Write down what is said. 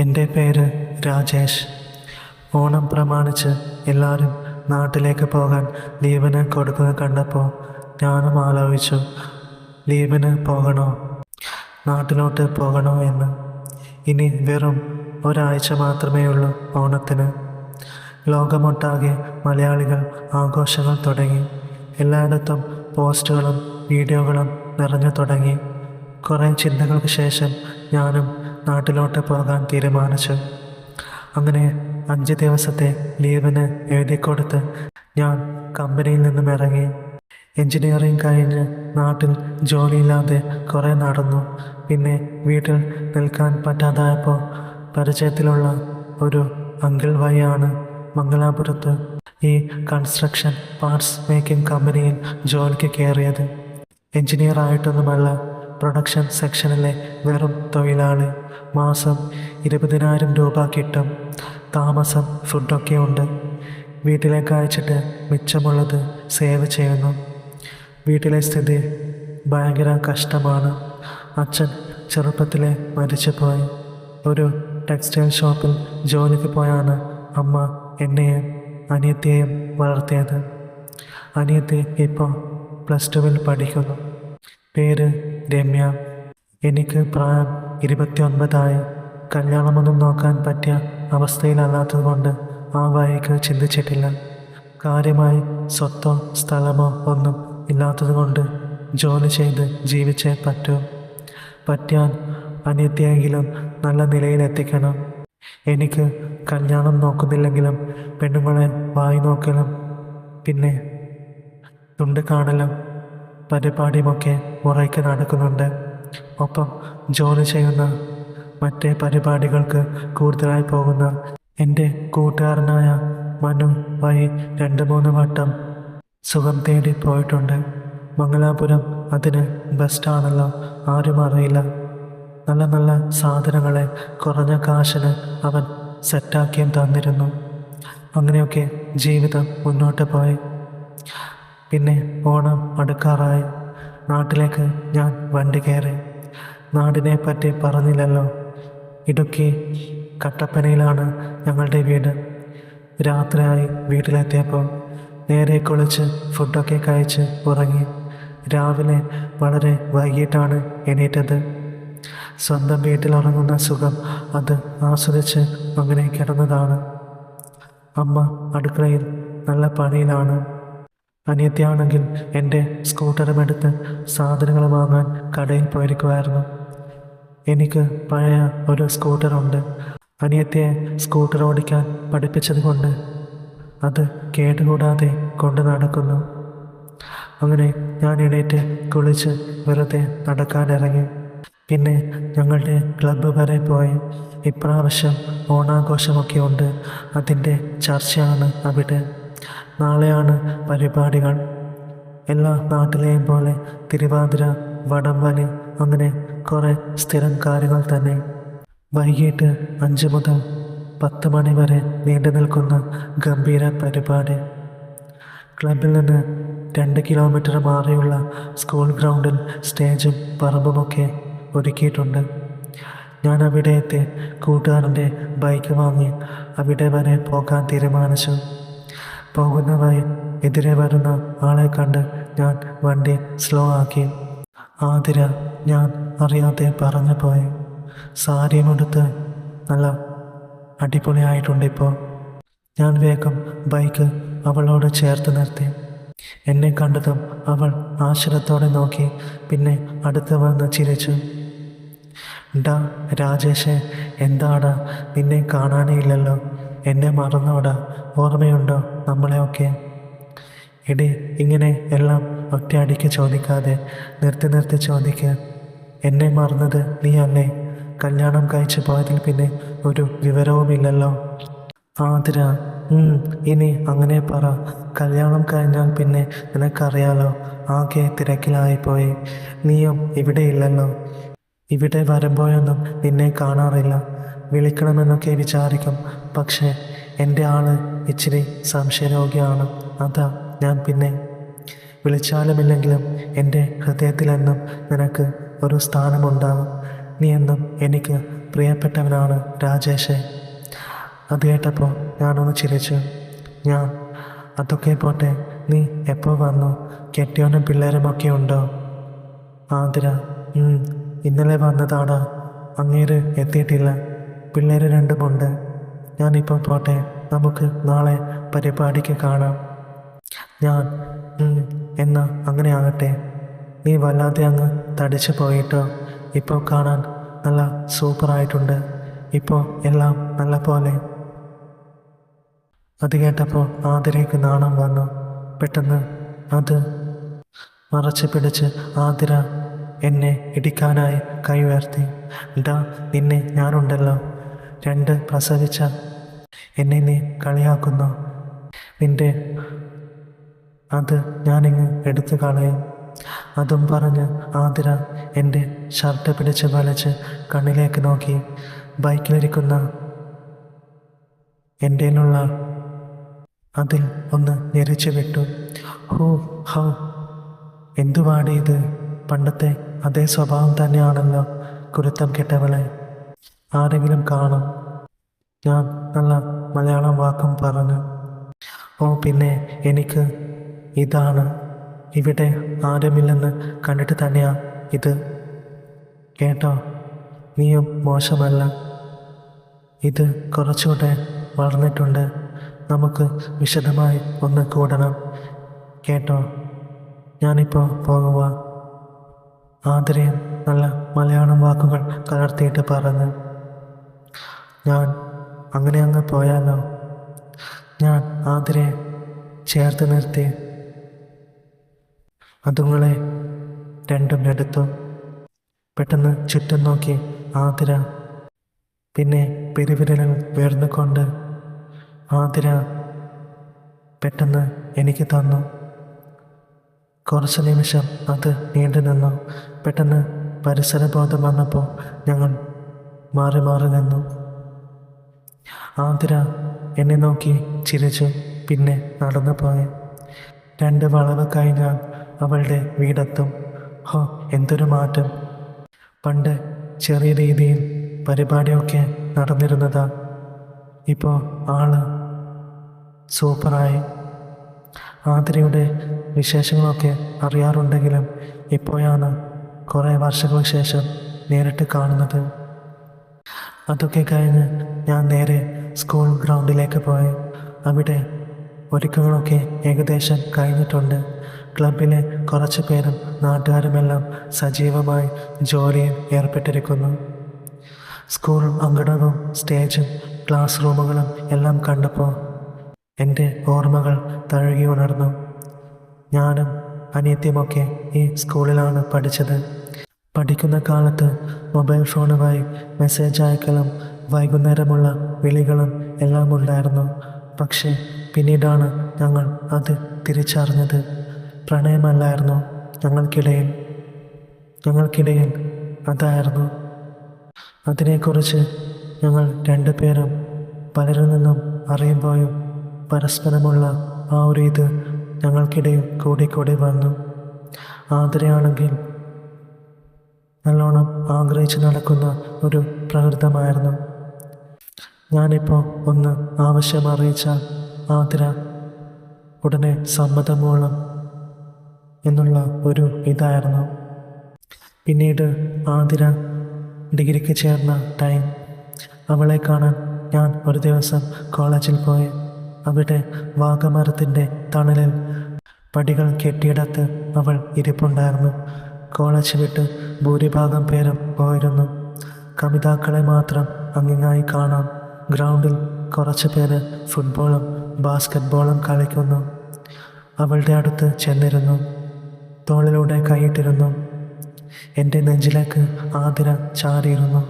എൻ്റെ പേര് രാജേഷ്. ഓണം പ്രമാണിച്ച് എല്ലാവരും നാട്ടിലേക്ക് പോകാൻ ലീവിന് കൊടുക്കുന്നത് കണ്ടപ്പോൾ ഞാനും ആലോചിച്ചു, ലീവിന് പോകണോ, നാട്ടിലോട്ട് പോകണോ എന്ന്. ഇനി വെറും ഒരാഴ്ച മാത്രമേ ഉള്ളൂ ഓണത്തിന്. ലോകമൊട്ടാകെ മലയാളികൾ ആഘോഷങ്ങൾ തുടങ്ങി. എല്ലായിടത്തും പോസ്റ്റുകളും വീഡിയോകളും നിറഞ്ഞു തുടങ്ങി. കുറേ ചിന്തകൾക്ക് ശേഷം ഞാനും നാട്ടിലോട്ട് പോകാൻ തീരുമാനിച്ചു. അങ്ങനെ 5 ദിവസത്തെ ലീവിന് എഴുതിക്കൊടുത്ത് ഞാൻ കമ്പനിയിൽ നിന്നും ഇറങ്ങി. എൻജിനീയറിംഗ് കഴിഞ്ഞ് നാട്ടിൽ ജോലിയില്ലാതെ കുറേ നടന്നു. പിന്നെ വീട്ടിൽ നിൽക്കാൻ പറ്റാതായപ്പോൾ പരിചയത്തിലുള്ള ഒരു അങ്കിൾ വഴിയാണ് മംഗലാപുരത്ത് ഈ കൺസ്ട്രക്ഷൻ പാർട്സ് മേക്കിംഗ് കമ്പനിയിൽ ജോലിക്ക് കയറിയത്. എൻജിനീയർ ആയിട്ടൊന്നുമല്ല, പ്രൊഡക്ഷൻ സെക്ഷനിലെ വെറും തൊഴിലാളി. മാസം 20,000 രൂപ കിട്ടും. താമസം, ഫുഡൊക്കെ ഉണ്ട്. വീട്ടിലേക്ക് അയച്ചിട്ട് മിച്ചമുള്ളത് സേവ് ചെയ്യുന്നു. വീട്ടിലെ സ്ഥിതി ഭയങ്കര കഷ്ടമാണ്. അച്ഛൻ ചെറുപ്പത്തിലെ മരിച്ചുപോയി. ഒരു ടെക്സ്റ്റൈൽ ഷോപ്പിൽ ജോലിക്ക് പോയാണ് അമ്മ എന്നെയും അനിയത്തിയെയും വളർത്തിയത്. അനിയത്തി ഇപ്പോൾ +2 പഠിക്കുന്നു. പേര് രമ്യ. എനിക്ക് പ്രായം 29 കല്യാണമൊന്നും നോക്കാൻ പറ്റിയ അവസ്ഥയിലല്ലാത്തതുകൊണ്ട് ആ വഴിക്ക് ചിന്തിച്ചിട്ടില്ല. കാര്യമായി സ്വത്തോ സ്ഥലമോ ഒന്നും ഇല്ലാത്തതുകൊണ്ട് ജോലി ചെയ്ത് ജീവിച്ചേ പറ്റൂ. പറ്റിയാൽ അനിയത്തിയെങ്കിലും നല്ല നിലയിലെത്തിക്കണം. എനിക്ക് കല്യാണം നോക്കുന്നില്ലെങ്കിലും പെണ്ണുങ്ങളെ വായി നോക്കലും പിന്നെ തുണ്ട് കാണലും പരിപാടിയുമൊക്കെ മുറയ്ക്ക് നടക്കുന്നുണ്ട്. ഒപ്പം ജോലി ചെയ്യുന്ന മറ്റേ പരിപാടികൾക്ക് കൂടുതലായി പോകുന്ന എൻ്റെ കൂട്ടുകാരനായ മനു വഴി 2-3 വട്ടം സുഖം തേടി പോയിട്ടുണ്ട്. മംഗലാപുരം അതിന് ബെസ്റ്റാണല്ലോ, ആരും അറിയില്ല. നല്ല നല്ല സാധനങ്ങളെ കുറഞ്ഞ കാശിന് അവൻ സെറ്റാക്കിയും തന്നിരുന്നു. അങ്ങനെയൊക്കെ ജീവിതം മുന്നോട്ട് പോയി. പിന്നെ ഓണം അടുക്കാറായി. നാട്ടിലേക്ക് ഞാൻ വണ്ടി കയറി. നാടിനെ പറ്റി പറഞ്ഞില്ലല്ലോ. ഇടുക്കി കട്ടപ്പനയിലാണ് ഞങ്ങളുടെ വീട്. രാത്രിയായി വീട്ടിലെത്തിയപ്പോൾ നേരെ കുളിച്ച് ഫുഡൊക്കെ കഴിച്ച് ഉറങ്ങി. രാവിലെ വളരെ വൈകിട്ടാണ് എണീറ്റത്. സ്വന്തം വീട്ടിലുറങ്ങുന്ന സുഖം അത് ആസ്വദിച്ച് അങ്ങനെ കിടന്നതാണ്. അമ്മ അടുക്കളയിൽ നല്ല പണിയിലാണ്. അനിയത്തിയാണെങ്കിൽ എൻ്റെ സ്കൂട്ടറുമെടുത്ത് സാധനങ്ങൾ വാങ്ങാൻ കടയിൽ പോയിരിക്കുമായിരുന്നു. എനിക്ക് പഴയ ഒരു സ്കൂട്ടറുണ്ട്. അനിയത്തിയെ സ്കൂട്ടർ ഓടിക്കാൻ പഠിപ്പിച്ചത് കൊണ്ട് അത് കേടുകൂടാതെ കൊണ്ട് നടക്കുന്നു. അങ്ങനെ ഞാൻ എണീറ്റ് കുളിച്ച് വെറുതെ നടക്കാനിറങ്ങി. പിന്നെ ഞങ്ങളുടെ ക്ലബ്ബ് വരെ പോയി. ഇപ്രാവശ്യം ഓണാഘോഷമൊക്കെ ഉണ്ട്. അതിൻ്റെ ചർച്ചയാണ് അവിടെ. നാളെയാണ് പരിപാടികൾ. എല്ലാ നാട്ടിലെയും പോലെ തിരുവാതിര, വടംവലി, അങ്ങനെ കുറേ സ്ഥിരം കാര്യങ്ങൾ തന്നെ. വൈകിട്ട് 5 മുതൽ 10 മണി വരെ നീണ്ടു നിൽക്കുന്ന ഗംഭീര പരിപാടി. ക്ലബിൽ നിന്ന് 2 കിലോമീറ്റർ മാറിയുള്ള സ്കൂൾ ഗ്രൗണ്ടിൽ സ്റ്റേജും പറമ്പുമൊക്കെ ഒരുക്കിയിട്ടുണ്ട്. ഞാൻ അവിടെ എത്തി കൂട്ടുകാരൻ്റെ ബൈക്ക് വാങ്ങി അവിടെ വരെ പോകാൻ തീരുമാനിച്ചു. പോകുന്ന വഴി എതിരെ വരുന്ന ആളെ കണ്ട് ഞാൻ വണ്ടി സ്ലോ ആക്കി. ആതിര ഞാൻ അറിയാതെ പറഞ്ഞു പോയി. സാരിയുമെടുത്ത് നല്ല അടിപൊളിയായിട്ടുണ്ടിപ്പോൾ. ഞാൻ വേഗം ബൈക്ക് അവളോട് ചേർത്ത് നിർത്തി. എന്നെ കണ്ടതും അവൾ ആശ്ചര്യത്തോടെ നോക്കി. പിന്നെ അടുത്ത് വന്ന് ചിരിച്ചു. ഡാ രാജേഷേ, എന്താടാ നിന്നെ കാണാനേ ഇല്ലല്ലോ, എന്നെ മറന്നോടാ, ഓർമ്മയുണ്ടോ നമ്മളെയൊക്കെ? എടി, ഇങ്ങനെ എല്ലാം ഒറ്റയടിക്ക് ചോദിക്കാതെ നിർത്തി ചോദിക്കുക. എന്നെ മറന്നത് നീ അല്ലേ? കല്യാണം കഴിച്ച് പോയതിൽ പിന്നെ ഒരു വിവരവുമില്ലല്ലോ. ആതിര, ഇനി അങ്ങനെ പറ. കല്യാണം കഴിഞ്ഞാൽ പിന്നെ നിനക്കറിയാലോ, ആകെ തിരക്കിലായിപ്പോയി. നീയും ഇവിടെ ഇല്ലല്ലോ. ഇവിടെ വരുമ്പോഴൊന്നും നിന്നെ കാണാറില്ല. വിളിക്കണമെന്നൊക്കെ വിചാരിക്കും. പക്ഷേ എൻ്റെ ആള് ഇച്ചിരി സംശയരോഗിയാണ്. അതാ ഞാൻ പിന്നെ വിളിച്ചാലുമില്ലെങ്കിലും എൻ്റെ ഹൃദയത്തിലെന്നും നിനക്ക് ഒരു സ്ഥാനമുണ്ടാകും. നീ എന്നും എനിക്ക് പ്രിയപ്പെട്ടവനാണ് രാജേഷ്. അത് കേട്ടപ്പോൾ ഞാനൊന്ന് ചിരിച്ചു. അതൊക്കെ പോട്ടെ, നീ എപ്പോൾ വന്നു? കെട്ടിയോനും പിള്ളേരുമൊക്കെ ഉണ്ടോ? ആതിര: ഇന്നലെ വന്നതാടാ, അങ്ങേര് എത്തിയിട്ടില്ല. പിള്ളേർ രണ്ടുമുണ്ട്. ഞാനിപ്പോൾ പോട്ടെ, നമുക്ക് നാളെ പരിപാടിക്ക് കാണാം. എന്നാ അങ്ങനെ ആകട്ടെ. നീ വല്ലാതെ അങ്ങ് തടിച്ചു പോയിട്ടോ. ഇപ്പോൾ കാണാൻ നല്ല സൂപ്പറായിട്ടുണ്ട്. ഇപ്പോൾ എല്ലാം നല്ല പോലെ. അത് കേട്ടപ്പോൾ ആതിരയ്ക്ക് നാണം വന്നു. പെട്ടെന്ന് അത് മറച്ചു പിടിച്ച് ആതിര എന്നെ ഇടിക്കാനായി കൈ ഉയർത്തി. നിന്നെ ഞാനുണ്ടല്ലോ. 2 പ്രസവിച്ച എന്നെ നീ കളിയാക്കുന്നു. നിന്റെ അത് ഞാനിങ്ങ് എടുത്തു കളയും. അതും പറഞ്ഞ് ആതിര എൻ്റെ ഷർട്ട് പിടിച്ച് വലിച്ച് കണ്ണിലേക്ക് നോക്കി. ബൈക്കിലിരിക്കുന്ന എൻ്റെയിലുള്ള അതിൽ ഒന്ന് ഞെരിച്ചു വിട്ടു. ഹൗ എന്തുവാടി ഇത്? പണ്ടത്തെ അതേ സ്വഭാവം തന്നെയാണല്ലോ, കുരുത്തം കെട്ടവളെ. ആരെങ്കിലും കാണും. ഞാൻ നല്ല മലയാളം വാക്കും പറഞ്ഞു. പിന്നെ എനിക്ക് ഇതാണ്. ഇവിടെ ആരുമില്ലെന്ന് കണ്ടിട്ട് തന്നെയാ ഇത്. കേട്ടോ, നീയും മോശമല്ല. ഇത് കുറച്ചുകൂടെ വളർന്നിട്ടുണ്ട്. നമുക്ക് വിശദമായി ഒന്ന് കൂടണം. കേട്ടോ, ഞാനിപ്പോൾ പോകുക. ആതിരയും നല്ല മലയാളം വാക്കുകൾ കലർത്തിയിട്ട് പറഞ്ഞു. ഞാൻ അങ്ങനെ അങ്ങ് പോയാലോ? ഞാൻ ആതിരയെ ചേർത്ത് നിർത്തി. അതുങ്ങളെ രണ്ടും എടുത്തു. പെട്ടെന്ന് ചുറ്റും നോക്കി ആതിര. പിന്നെ പെരുവിരലുകൾ ഉയർന്നുകൊണ്ട് ആതിര പെട്ടെന്ന് എനിക്ക് തന്നു. കുറച്ച് നിമിഷം അത് നീണ്ടു നിന്നു. പെട്ടെന്ന് പരിസരബോധം വന്നപ്പോൾ ഞങ്ങൾ മാറി മാറി നിന്നു. ആതിര എന്നെ നോക്കി ചിരിച്ചു. പിന്നെ നടന്നു പോയി. 2 വളവ് കഴിഞ്ഞാൽ അവളുടെ വീടെത്തും. എന്തൊരു മാറ്റം! പണ്ട് ചെറിയ രീതിയിൽ പരിപാടിയൊക്കെ നടന്നിരുന്നതാ. ഇപ്പോൾ ആള് സൂപ്പറായി. ആതിരയുടെ വിശേഷങ്ങളൊക്കെ അറിയാറുണ്ടെങ്കിലും ഇപ്പോഴാണ് കുറേ വർഷങ്ങൾക്ക് ശേഷം നേരിട്ട് കാണുന്നത്. അതൊക്കെ കഴിഞ്ഞ് ഞാൻ നേരെ സ്കൂൾ ഗ്രൗണ്ടിലേക്ക് പോയി. അവിടെ ഒരുക്കങ്ങളൊക്കെ ഏകദേശം കഴിഞ്ഞിട്ടുണ്ട്. ക്ലബിലെ കുറച്ച് പേരും നാട്ടുകാരുമെല്ലാം സജീവമായി ജോലിയിൽ ഏർപ്പെട്ടിരിക്കുന്നു. സ്കൂൾ അങ്കണവും സ്റ്റേജും ക്ലാസ് റൂമുകളും എല്ലാം കണ്ടപ്പോൾ എൻ്റെ ഓർമ്മകൾ തഴുകി ഉണർന്നു. ഞാനും അനിയത്തിയുമൊക്കെ ഈ സ്കൂളിലാണ് പഠിച്ചത്. പഠിക്കുന്ന കാലത്ത് മൊബൈൽ ഫോണുമായി മെസ്സേജ് അയക്കലും വൈകുന്നേരമുള്ള വിളികളും എല്ലാം ഉണ്ടായിരുന്നു. പക്ഷേ പിന്നീടാണ് ഞങ്ങൾ അത് തിരിച്ചറിഞ്ഞത്. പ്രണയമല്ലായിരുന്നു ഞങ്ങൾക്കിടയിൽ അതായിരുന്നു. അതിനെക്കുറിച്ച് ഞങ്ങൾ 2 പേരും പലരിൽ നിന്നും അറിയുമ്പോഴും പരസ്പരമുള്ള ആ ഒരു ഇത് ഞങ്ങൾക്കിടയിൽ കൂടിക്കൂടി വന്നു. ആതിരയാണെങ്കിൽ നല്ലോണം ആഗ്രഹിച്ച് നടക്കുന്ന ഒരു പ്രകൃതമായിരുന്നു. ഞാനിപ്പോൾ ഒന്ന് ആവശ്യം അറിയിച്ചാൽ ആതിര ഉടനെ സമ്മതമൂളം എന്നുള്ള ഒരു ഇതായിരുന്നു. പിന്നീട് ആതിര ഡിഗ്രിക്ക് ചേർന്ന ടൈം, അവളെ കാണാൻ ഞാൻ ഒരു ദിവസം കോളേജിൽ പോയി. അവിടെ വാഗമരത്തിൻ്റെ തണലിൽ പടികൾ കെട്ടിയിടത്ത് അവൾ ഇരിപ്പുണ്ടായിരുന്നു. കോളേജ് വിട്ട് ഭൂരിഭാഗം പേരും പോയിരുന്നു. കമിതാക്കളെ മാത്രം അങ്ങിങ്ങായി കാണാം. ഗ്രൗണ്ടിൽ കുറച്ച് പേര് ഫുട്ബോളും ബാസ്കറ്റ്ബോളും കളിക്കുന്നു. അവളുടെ അടുത്ത് ചെന്നിരുന്നു. തോളിലൂടെ കൈയിട്ടിരുന്നു. എൻ്റെ നെഞ്ചിലേക്ക് ആതിര ചാരിയിരുന്നു.